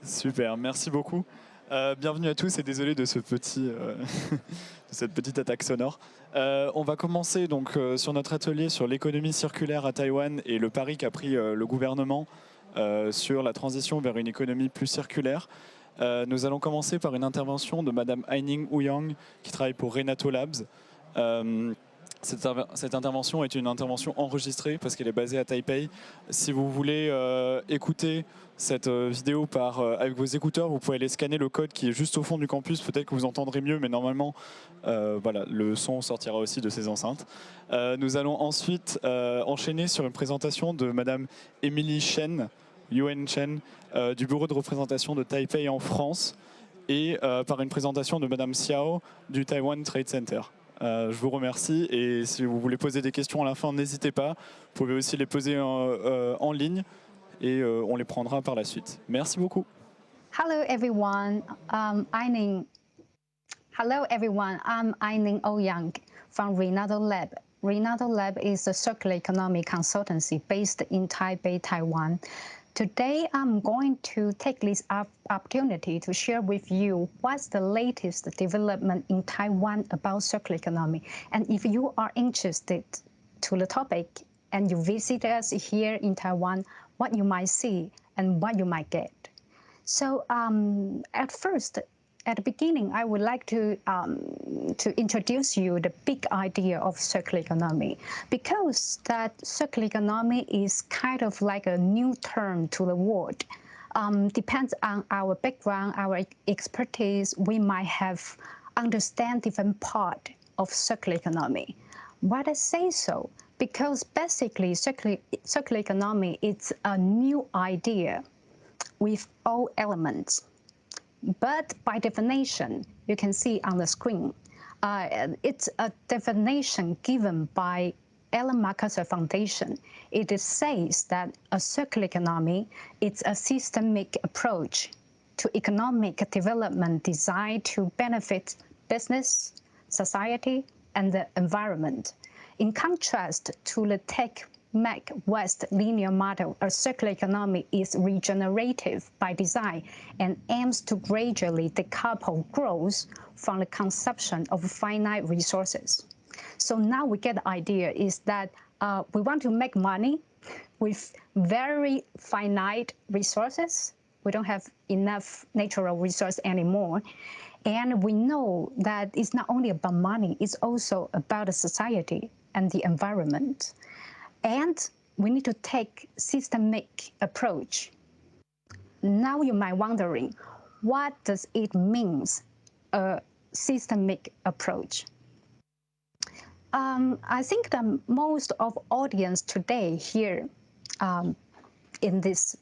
Super, merci beaucoup. Bienvenue à tous et désolé de de cette petite attaque sonore. On va commencer donc sur notre atelier sur l'économie circulaire à Taïwan et le pari qu'a pris le gouvernement sur la transition vers une économie plus circulaire. Nous allons commencer par une intervention de Madame Aining Ouyang qui travaille pour Renato Labs. Cette intervention est une intervention enregistrée parce qu'elle est basée à Taipei. Si vous voulez écouter cette vidéo avec vos écouteurs, vous pouvez aller scanner le code qui est juste au fond du campus. Peut-être que vous entendrez mieux, mais normalement, voilà, le son sortira aussi de ces enceintes. Nous allons ensuite enchaîner sur une présentation de Madame Emily Chen, Yuen Chen, du bureau de représentation de Taipei en France, et par une présentation de Madame Xiao du Taiwan Trade Center. Je vous remercie et si vous voulez poser des questions à la fin, n'hésitez pas. Vous pouvez aussi les poser en ligne et on les prendra par la suite. Merci beaucoup. Hello everyone. Hello everyone. I'm Aining Ouyang from Renato Lab. Renato Lab is a circular economy consultancy based in Taipei, Taiwan. Today, I'm going to take this opportunity to share with you what's the latest development in Taiwan about circular economy. And if you are interested to the topic and you visit us here in Taiwan, what you might see and what you might get. So at the beginning, I would like to introduce you the big idea of circular economy, because that circular economy is kind of like a new term to the world. Depends on our background, our expertise, we might have understand different part of circular economy. Why I say so? Because basically circular economy is a new idea with all elements. But by definition, you can see on the screen, it's a definition given by Ellen MacArthur Foundation. It says that a circular economy is a systemic approach to economic development designed to benefit business, society, and the environment. In contrast to the Tech-Mac-West linear model, a circular economy is regenerative by design and aims to gradually decouple growth from the consumption of finite resources. So now we get the idea is that we want to make money with very finite resources. We don't have enough natural resource anymore. And we know that it's not only about money, it's also about the society and the environment. And we need to take systemic approach. Now you might wondering, what does it mean, a systemic approach? I think that most of audience today here in this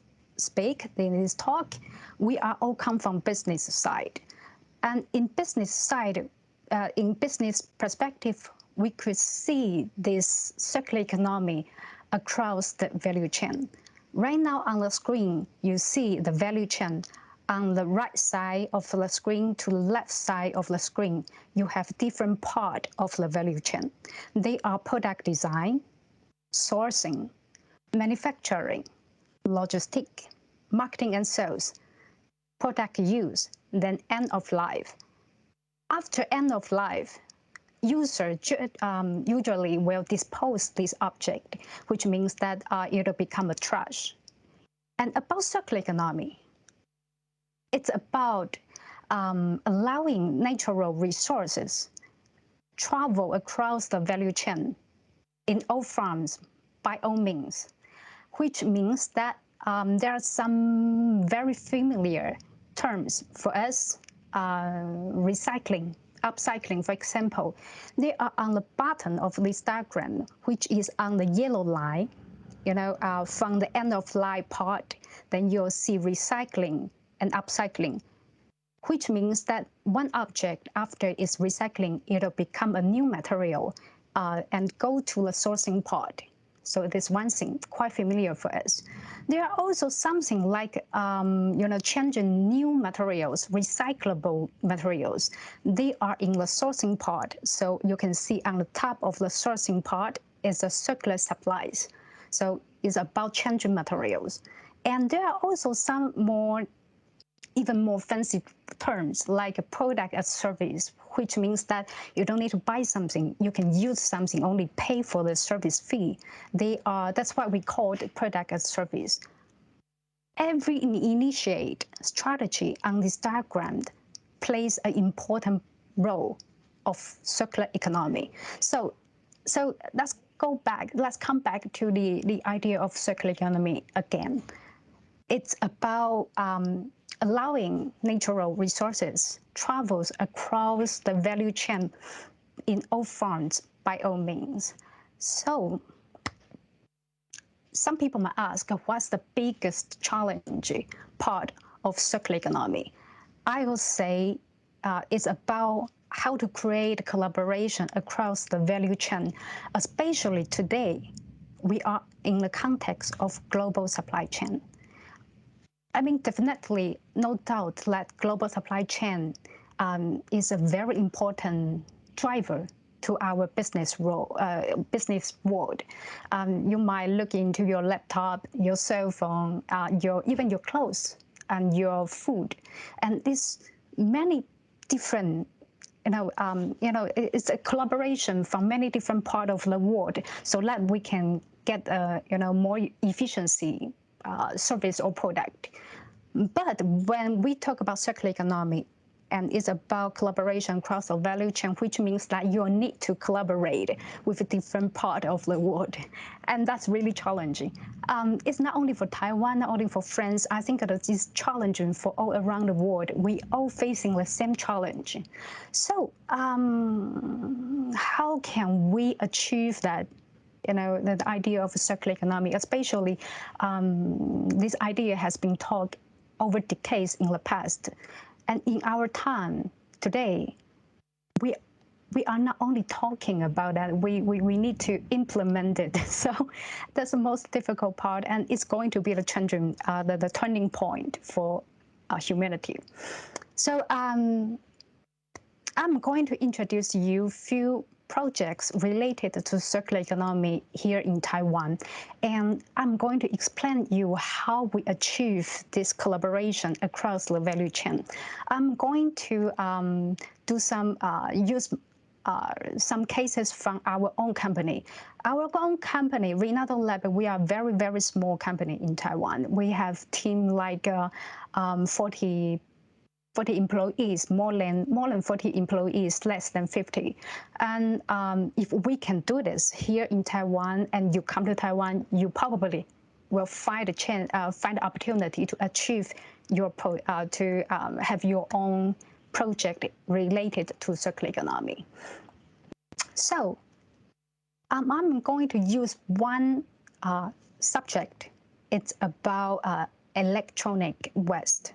talk, we are all come from business side. And in business side, in business perspective, we could see this circular economy across the value chain. Right now on the screen, you see the value chain. On the right side of the screen to the left side of the screen, you have different parts of the value chain. They are product design, sourcing, manufacturing, logistics, marketing and sales, product use, then end of life. After end of life, user usually will dispose this object, which means that it'll become a trash. And about circular economy, it's about allowing natural resources travel across the value chain in all forms, by all means, which means that there are some very familiar terms for us, recycling, upcycling, for example. They are on the bottom of this diagram, which is on the yellow line, from the end of life part, then you'll see recycling and upcycling, which means that one object, after its recycling, it'll become a new material and go to the sourcing part. So it is one thing quite familiar for us. There are also something like, changing new materials, recyclable materials. They are in the sourcing part. So you can see on the top of the sourcing part is the circular supplies. So it's about changing materials. And there are also some more even more fancy terms like a product as service, which means that you don't need to buy something, you can use something, only pay for the service fee. That's what we call the product as service. Every initiate strategy on this diagram plays an important role of circular economy. So let's come back to the idea of circular economy again. It's about allowing natural resources travels across the value chain in all fronts by all means. So some people might ask, what's the biggest challenge part of circular economy? I will say it's about how to create collaboration across the value chain, especially today. We are in the context of global supply chain. I mean, definitely, no doubt that global supply chain is a very important driver to our business world. You might look into your laptop, your cell phone, even your clothes and your food, and this many different. It's a collaboration from many different parts of the world, so that we can get more efficiency service or product. But when we talk about circular economy, and it's about collaboration across the value chain, which means that you need to collaborate with a different part of the world. And that's really challenging. It's not only for Taiwan, not only for France. I think that it's challenging for all around the world. We all facing the same challenge. So how can we achieve that? The idea of circular economy, especially this idea has been taught over decades in the past. And in our time today, we are not only talking about that, we need to implement it. So that's the most difficult part, and it's going to be the turning point for humanity. So I'm going to introduce you a few projects related to circular economy here in Taiwan. And I'm going to explain you how we achieve this collaboration across the value chain. I'm going to do use some cases from our own company. Our own company, Renato Lab, we are a very, very small company in Taiwan. We have team like 40 employees, more than 40 employees, less than 50. And if we can do this here in Taiwan, and you come to Taiwan, you probably will find a chance, find an opportunity to achieve your have your own project related to circular economy. So I'm going to use one subject. It's about electronic waste.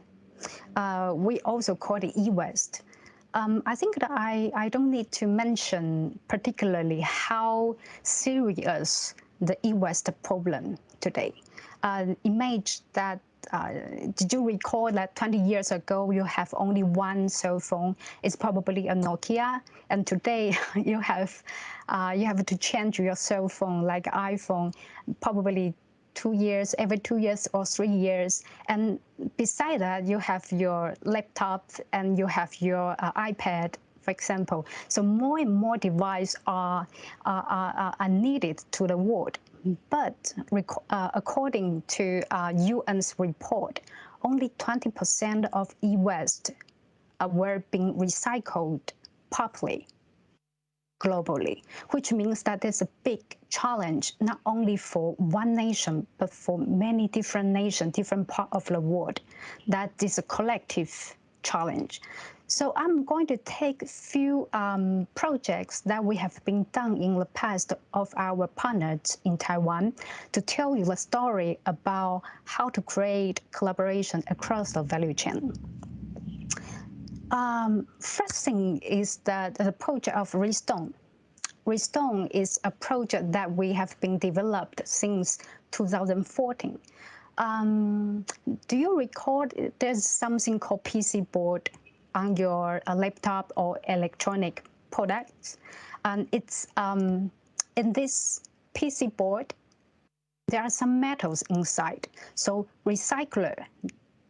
We also call it e-waste. I think that I don't need to mention particularly how serious the e-waste problem today. Imagine that, did you recall that 20 years ago you have only one cell phone? It's probably a Nokia, and today you have to change your cell phone like iPhone, probably every 2 years or 3 years. And beside that, you have your laptop and you have your iPad, for example. So more and more devices are needed to the world. But according to UN's report, only 20% of e-waste were being recycled properly globally, which means that there's a big challenge, not only for one nation, but for many different nations, different parts of the world. That is a collective challenge. So I'm going to take a few projects that we have been done in the past of our partners in Taiwan to tell you the story about how to create collaboration across the value chain. First thing is that the project of Restone. Restone is a project that we have been developed since 2014. Do you recall there's something called PC board on your laptop or electronic products? And it's in this PC board, there are some metals inside. So recycler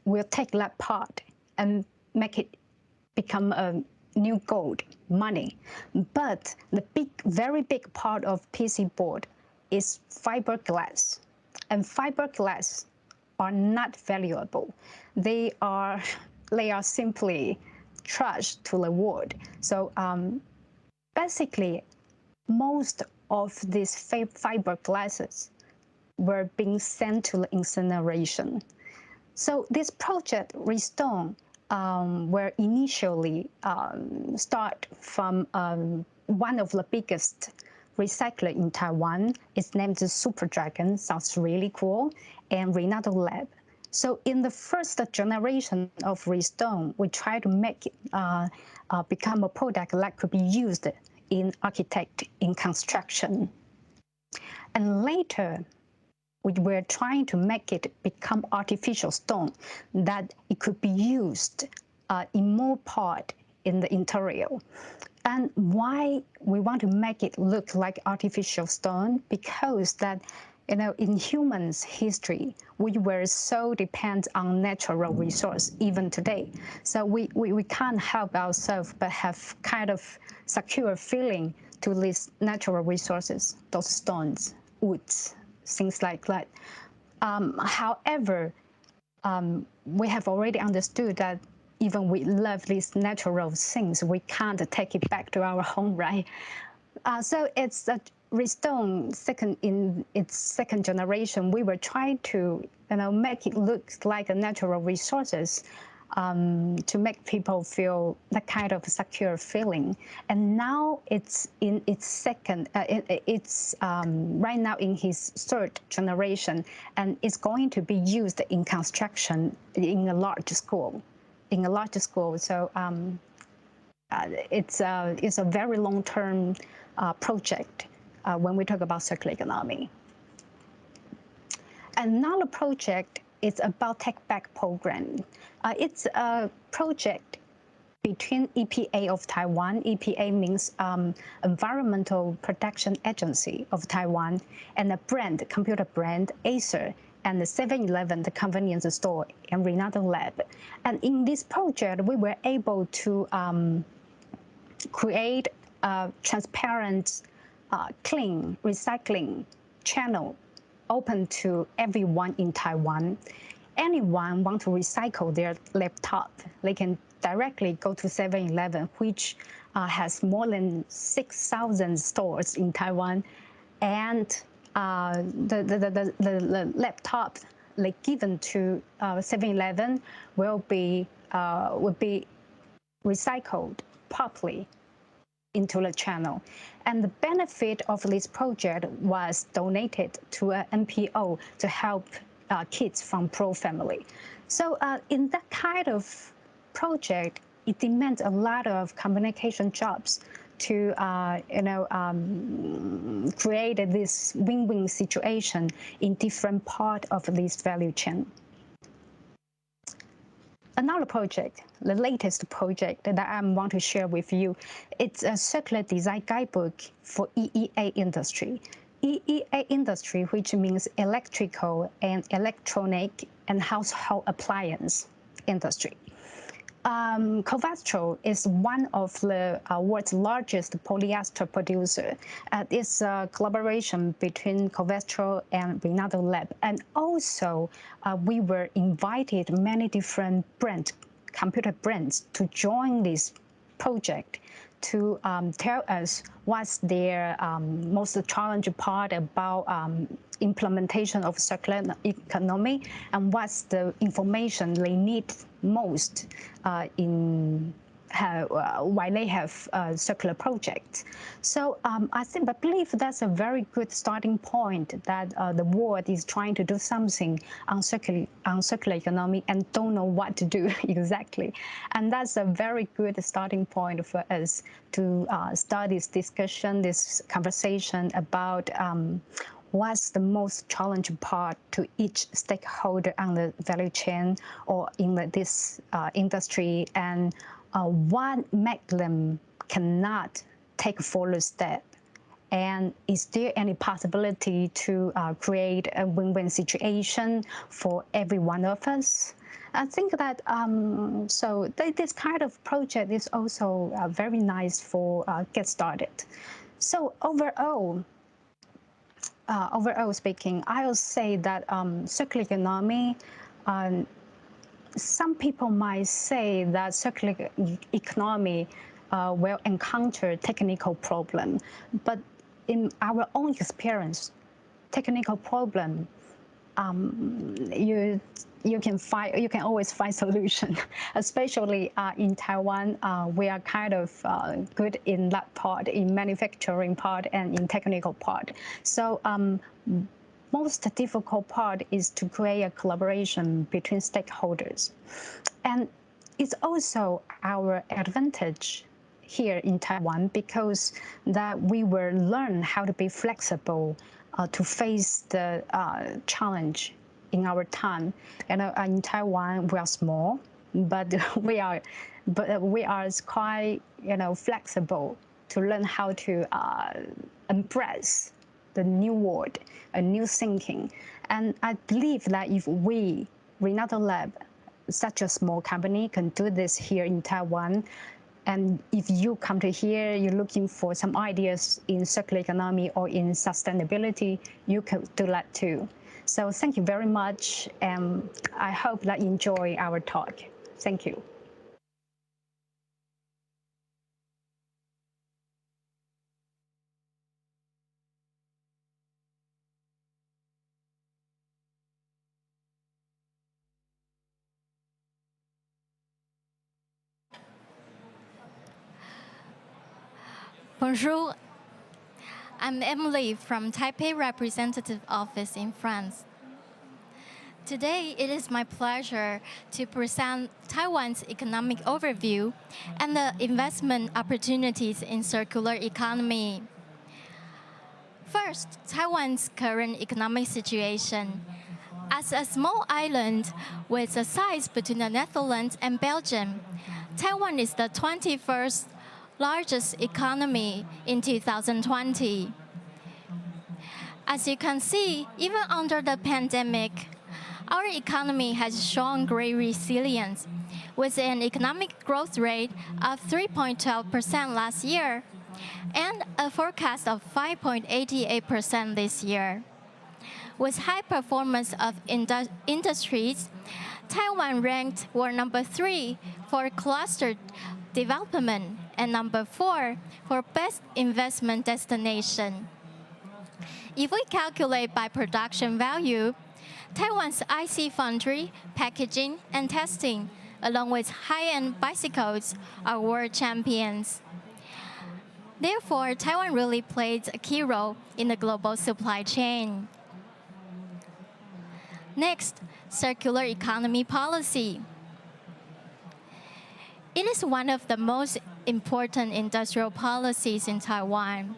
will take that part and make it become a new gold, money. But the very big part of PC board is fiberglass. And fiberglass are not valuable. They are simply trash to the world. So basically, most of these fiberglasses were being sent to the incineration. So this project, Restone, were initially start from one of the biggest recycler in Taiwan. It's named Super Dragon, sounds really cool, and Renato Lab. So in the first generation of Restone, we try to make it become a product that could be used in architect, in construction. And later, we were trying to make it become artificial stone, that it could be used in more part in the interior. And why we want to make it look like artificial stone? Because that, in humans' history, we were so dependent on natural resource, even today. So we can't help ourselves but have kind of secure feeling to these natural resources, those stones, woods, things like that. However, we have already understood that even we love these natural things, we can't take it back to our home, right? So it's a Restone in its second generation. We were trying to make it look like a natural resources to make people feel that kind of secure feeling. And now it's in its second, it's right now in his third generation, and it's going to be used in construction in a large scale. So it's a very long-term project when we talk about circular economy. Another project is about Take Back program. It's a project between EPA of Taiwan. EPA means Environmental Protection Agency of Taiwan, and a brand, computer brand, Acer, and the 7-Eleven, the convenience store, and Renato Lab. And in this project, we were able to create a transparent, clean recycling channel open to everyone in Taiwan. Anyone want to recycle their laptop, they can directly go to 7-Eleven, which has more than 6,000 stores in Taiwan, and the laptop like given to 7-Eleven will be recycled properly into the channel. And the benefit of this project was donated to an NPO to help kids from poor family. So in that kind of project, it demands a lot of communication jobs to create this win-win situation in different parts of this value chain. Another project, the latest project that I want to share with you, it's a circular design guidebook for EEA industry. EEA industry, which means electrical and electronic and household appliance industry. Covestro is one of the world's largest polyester producer. It's a collaboration between Covestro and Renato Lab. And also, we were invited many different brands, computer brands, to join this project to tell us what's their most challenging part about implementation of circular economy, and what's the information they need most why they have circular projects. So I believe that's a very good starting point, that the world is trying to do something on circular economy and don't know what to do exactly. And that's a very good starting point for us to start this discussion, this conversation about what's the most challenging part to each stakeholder on the value chain or in this industry, and what make them cannot take a further step. And is there any possibility to create a win-win situation for every one of us? I think that this kind of project is also very nice for get started. So overall speaking, I will say that circular economy. Some people might say that circular economy will encounter technical problem, but in our own experience, technical problem, you can always find solution. Especially in Taiwan, we are kind of good in that part, in manufacturing part and in technical part. So most difficult part is to create a collaboration between stakeholders, and it's also our advantage here in Taiwan because that we will learn how to be flexible to face the challenge in our time. And in Taiwan, we are small, but we are quite flexible to learn how to embrace the new world, a new thinking. And I believe that if we, Renato Lab, such a small company, can do this here in Taiwan, and if you come to here, you're looking for some ideas in circular economy or in sustainability, you can do that too. So thank you very much, and I hope that you enjoy our talk. Thank you. Bonjour, I'm Emily from Taipei Representative Office in France. Today, it is my pleasure to present Taiwan's economic overview and the investment opportunities in circular economy. First, Taiwan's current economic situation. As a small island with a size between the Netherlands and Belgium, Taiwan is the 21st largest economy in 2020. As you can see, even under the pandemic, our economy has shown great resilience, with an economic growth rate of 3.12% last year and a forecast of 5.88% this year. With high performance of industries, Taiwan ranked world number 3 for cluster development and number 4 for best investment destination. If we calculate by production value, Taiwan's IC foundry, packaging, and testing, along with high-end bicycles, are world champions. Therefore, Taiwan really played a key role in the global supply chain. Next, circular economy policy. It is one of the most important industrial policies in Taiwan.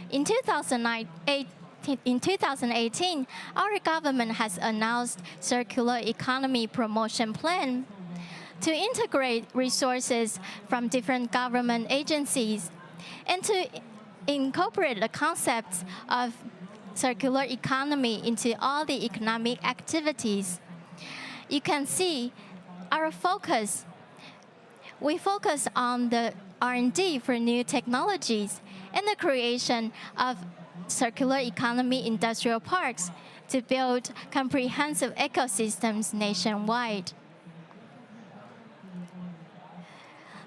In 2018, our government has announced Circular Economy Promotion Plan to integrate resources from different government agencies and to incorporate the concepts of circular economy into all the economic activities. You can see our focus. We focus on the R&D for new technologies and the creation of circular economy industrial parks to build comprehensive ecosystems nationwide.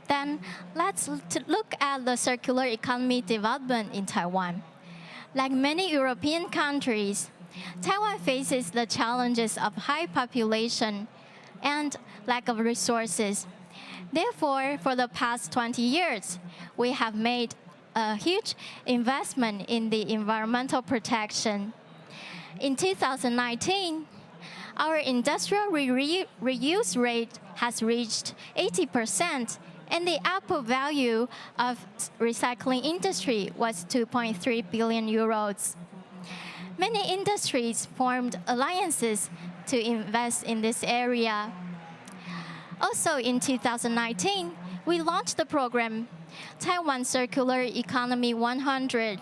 Then let's look at the circular economy development in Taiwan. Like many European countries, Taiwan faces the challenges of high population and lack of resources. Therefore, for the past 20 years, we have made a huge investment in the environmental protection. In 2019, our industrial reuse rate has reached 80%, and the output value of recycling industry was 2.3 billion euros. Many industries formed alliances to invest in this area. Also in 2019, we launched the program Taiwan Circular Economy 100.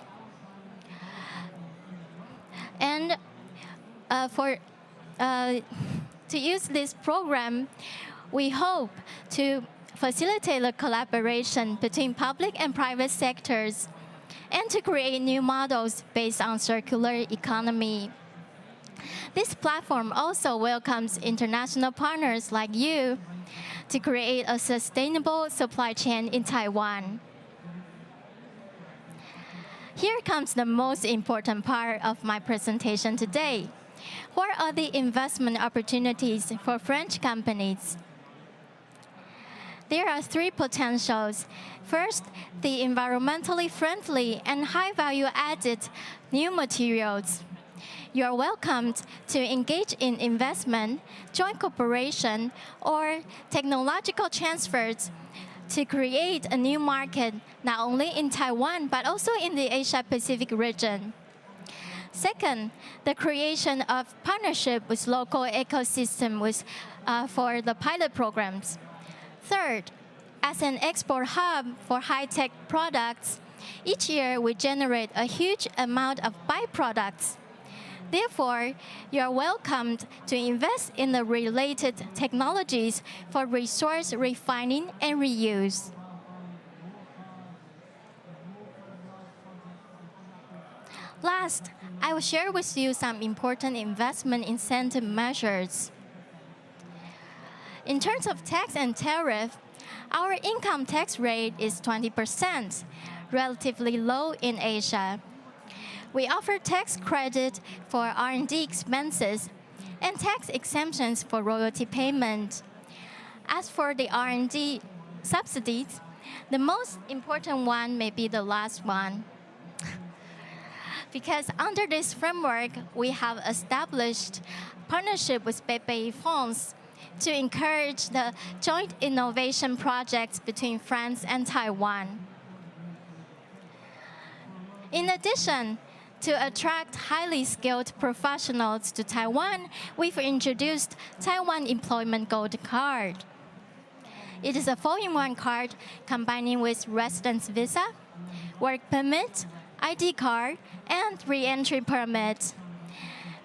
And to use this program, we hope to facilitate the collaboration between public and private sectors and to create new models based on circular economy. This platform also welcomes international partners like you to create a sustainable supply chain in Taiwan. Here comes the most important part of my presentation today. What are the investment opportunities for French companies? There are three potentials. First, the environmentally friendly and high value-added new materials. You are welcomed to engage in investment, joint cooperation, or technological transfers to create a new market, not only in Taiwan, but also in the Asia-Pacific region. Second, the creation of partnership with local ecosystem for the pilot programs. Third, as an export hub for high-tech products, each year we generate a huge amount of byproducts. Therefore, you are welcomed to invest in the related technologies for resource refining and reuse. Last, I will share with you some important investment incentive measures. In terms of tax and tariff, our income tax rate is 20%, relatively low in Asia. We offer tax credit for R&D expenses and tax exemptions for royalty payment. As for the R&D subsidies, the most important one may be the last one. Because under this framework, we have established partnership with PPI funds to encourage the joint innovation projects between France and Taiwan. In addition, to attract highly skilled professionals to Taiwan, we've introduced Taiwan Employment Gold Card. It is a 4-in-1 card combining with residence visa, work permit, ID card, and re-entry permit.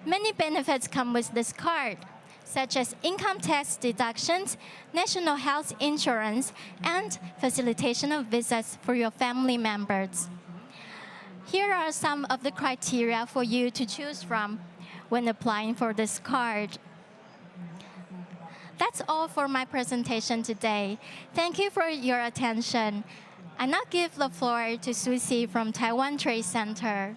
Many benefits come with this card, such as income tax deductions, national health insurance, and facilitation of visas for your family members. Here are some of the criteria for you to choose from when applying for this card. That's all for my presentation today. Thank you for your attention. I now give the floor to Susie from Taiwan Trade Center.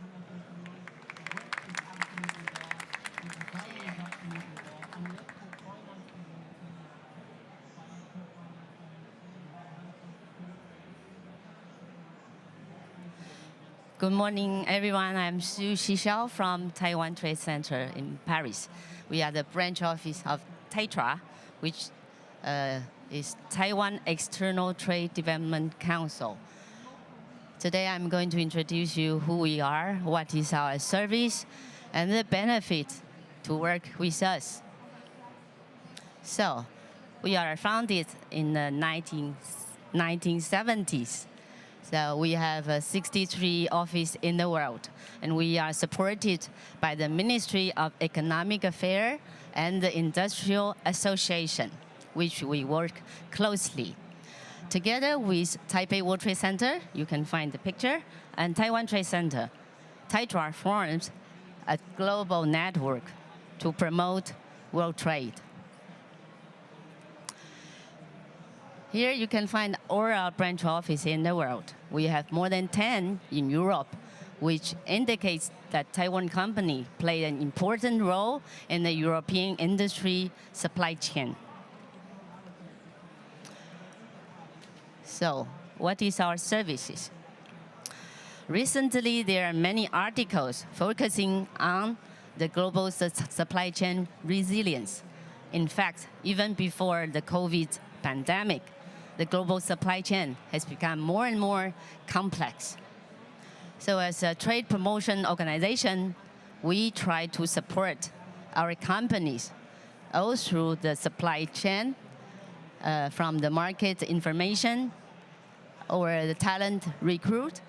Good morning, everyone. I'm Su Xixiao from Taiwan Trade Center in Paris. We are the branch office of TAITRA, which is Taiwan External Trade Development Council. Today, I'm going to introduce you who we are, what is our service, and the benefit to work with us. So, we are founded in the 1970s. So we have 63 offices in the world, and we are supported by the Ministry of Economic Affairs and the Industrial Association, which we work closely. Together with Taipei World Trade Center, you can find the picture, and Taiwan Trade Center, TAITRA forms a global network to promote world trade. Here you can find all our branch offices in the world. We have more than 10 in Europe, which indicates that Taiwan company play an important role in the European industry supply chain. So, what is our services? Recently, there are many articles focusing on the global supply chain resilience. In fact, even before the COVID pandemic, the global supply chain has become more and more complex. So as a trade promotion organization, we try to support our companies all through the supply chain, from the market information or the talent recruit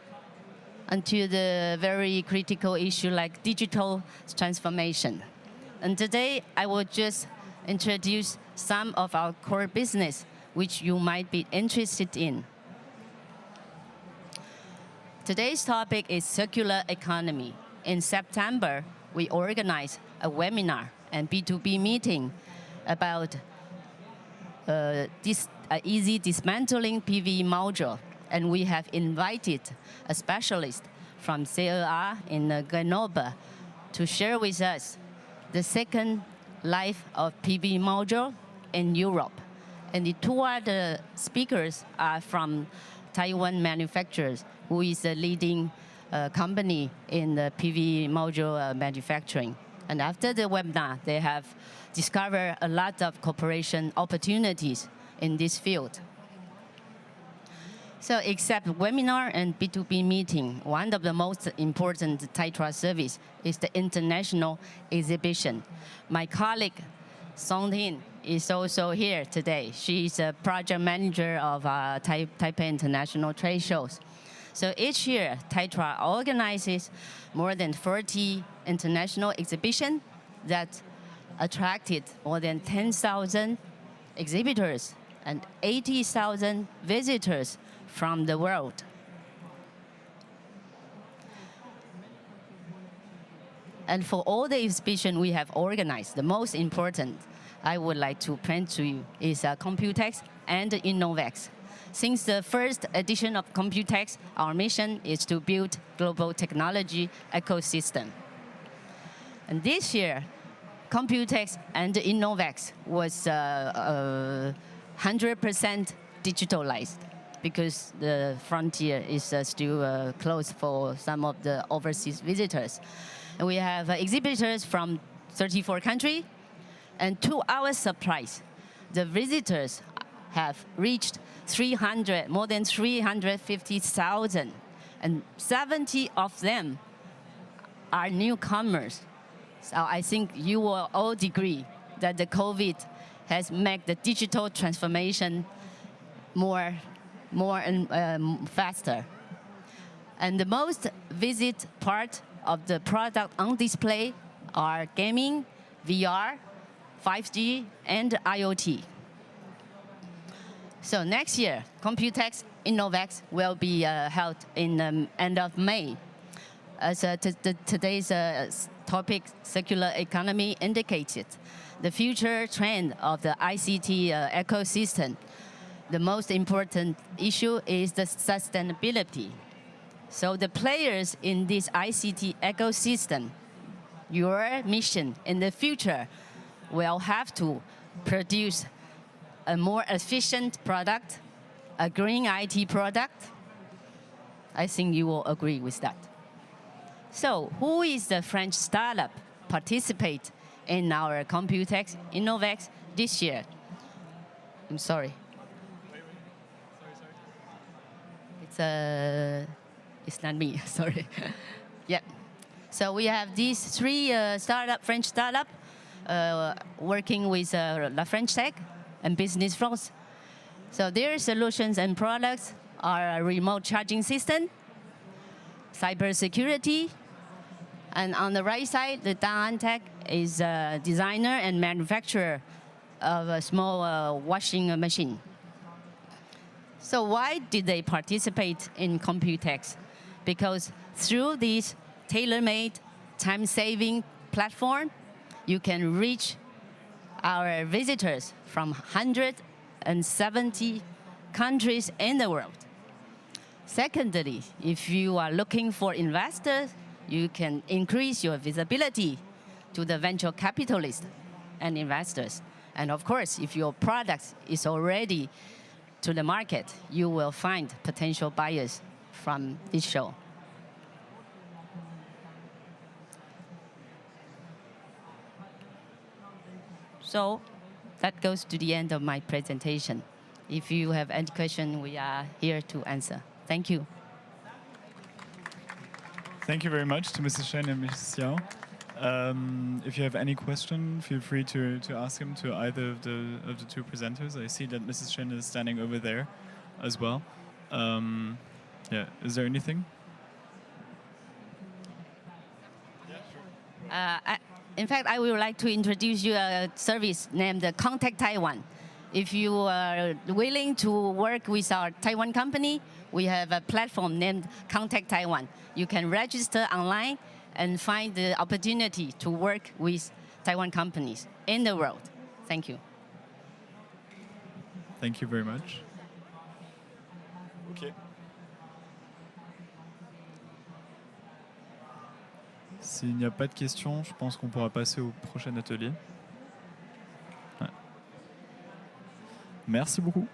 until the very critical issue like digital transformation. And today, I will just introduce some of our core business which you might be interested in. Today's topic is circular economy. In September, we organized a webinar and B2B meeting about easy dismantling PV module. And we have invited a specialist from CEA in Grenoble to share with us the second life of PV module in Europe. And the two other speakers are from Taiwan manufacturers, who is a leading company in the PV module manufacturing. And after the webinar, they have discovered a lot of cooperation opportunities in this field. So except webinar and B2B meeting, one of the most important Taitra service is the international exhibition. My colleague, Song Tin, is also here today. She's a project manager of Taipei International Trade Shows. So each year, Taitra organizes more than 40 international exhibitions that attracted more than 10,000 exhibitors and 80,000 visitors from the world. And for all the exhibitions we have organized, the most important I would like to present to you is Computex and Innovex. Since the first edition of Computex, our mission is to build global technology ecosystem. And this year, Computex and Innovex was 100% digitalized, because the frontier is still closed for some of the overseas visitors. And we have exhibitors from 34 countries, and to our surprise, the visitors have reached more than 350,000, and 70 of them are newcomers. So I think you will all agree that the COVID has made the digital transformation more and faster. And the most visit part of the product on display are gaming, VR, 5G, and IoT. So next year, Computex Innovex will be held in end of May. As today's topic, circular economy, indicated, the future trend of the ICT ecosystem. The most important issue is the sustainability. So the players in this ICT ecosystem, your mission in the future will have to produce a more efficient product, a green IT product. I think you will agree with that. So who is the French startup participate in our Computex Innovex this year? I'm sorry. It's not me, sorry. Yeah. So we have these three French startup working with La French Tech and Business France. So their solutions and products are a remote charging system, cybersecurity, and on the right side, the Dan Tech is a designer and manufacturer of a small washing machine. So why did they participate in Computex? Because through this tailor-made, time-saving platform, you can reach our visitors from 170 countries in the world. Secondly, if you are looking for investors, you can increase your visibility to the venture capitalists and investors. And of course, if your product is already to the market, you will find potential buyers from this show. So that goes to the end of my presentation. If you have any question, we are here to answer. Thank you. Thank you very much to Mrs. Shen and Mrs. Xiao. If you have any question, feel free to ask them to either of the two presenters. I see that Mrs. Shen is standing over there as well. Yeah, is there anything? In fact, I would like to introduce you a service named Contact Taiwan. If you are willing to work with our Taiwan company, we have a platform named Contact Taiwan. You can register online and find the opportunity to work with Taiwan companies in the world. Thank you. Thank you very much. Ok. S'il n'y a pas de questions, je pense qu'on pourra passer au prochain atelier. Ouais. Merci beaucoup.